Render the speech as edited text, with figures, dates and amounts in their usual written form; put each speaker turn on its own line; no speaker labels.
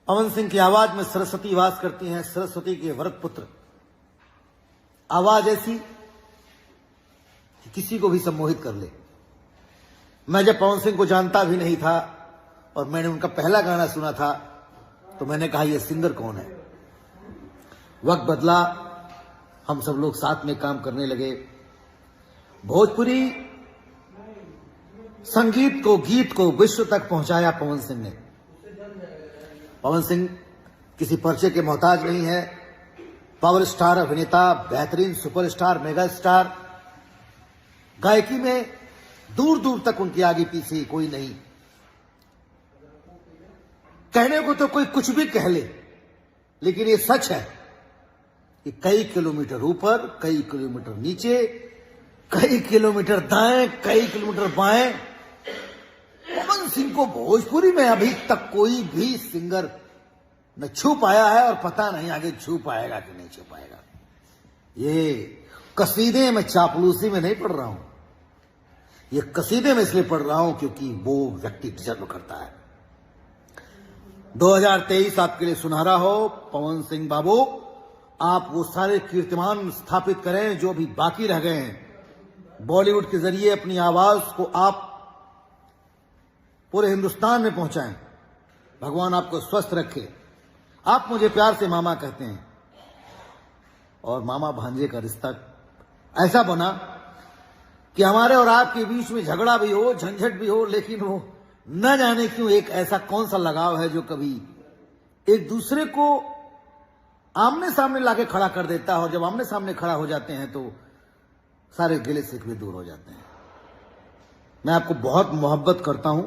पवन सिंह की आवाज में सरस्वती वास करती हैं, सरस्वती के व्रत पुत्र। आवाज ऐसी कि किसी को भी सम्मोहित कर ले। मैं जब पवन सिंह को जानता भी नहीं था और मैंने उनका पहला गाना सुना था तो मैंने कहा यह सिंगर कौन है। वक्त बदला, हम सब लोग साथ में काम करने लगे। भोजपुरी संगीत को, गीत को विश्व तक पहुंचाया पवन सिंह ने। पवन सिंह किसी पर्चे के मोहताज नहीं है। पावर स्टार अभिनेता, बेहतरीन सुपरस्टार, मेगा स्टार। गायकी में दूर दूर तक उनके आगे पीछे कोई नहीं। कहने को तो कोई कुछ भी कह ले, लेकिन ये सच है कि कई किलोमीटर ऊपर, कई किलोमीटर नीचे, कई किलोमीटर दाएं, कई किलोमीटर बाएं, पवन सिंह को भोजपुरी में अभी तक कोई भी सिंगर न छू पाया है और पता नहीं आगे छू पाएगा कि नहीं छू पाएगा। ये कसीदे में चापलूसी में नहीं पढ़ रहा हूं, ये कसीदे में इसलिए पढ़ रहा हूं क्योंकि वो व्यक्ति डिजर्व करता है। 2023 आपके लिए सुनहरा हो। पवन सिंह बाबू, आप वो सारे कीर्तिमान स्थापित करें जो अभी बाकी रह गए हैं। बॉलीवुड के जरिए अपनी आवाज को आप पूरे हिंदुस्तान में पहुंचाएं। भगवान आपको स्वस्थ रखे। आप मुझे प्यार से मामा कहते हैं और मामा भांजे का रिश्ता ऐसा बना कि हमारे और आपके बीच में झगड़ा भी हो, झंझट भी हो, लेकिन वो न जाने क्यों एक ऐसा कौन सा लगाव है जो कभी एक दूसरे को आमने सामने लाके खड़ा कर देता है। और जब आमने सामने खड़ा हो जाते हैं तो सारे गिले शिकवे दूर हो जाते हैं। मैं आपको बहुत मोहब्बत करता हूं।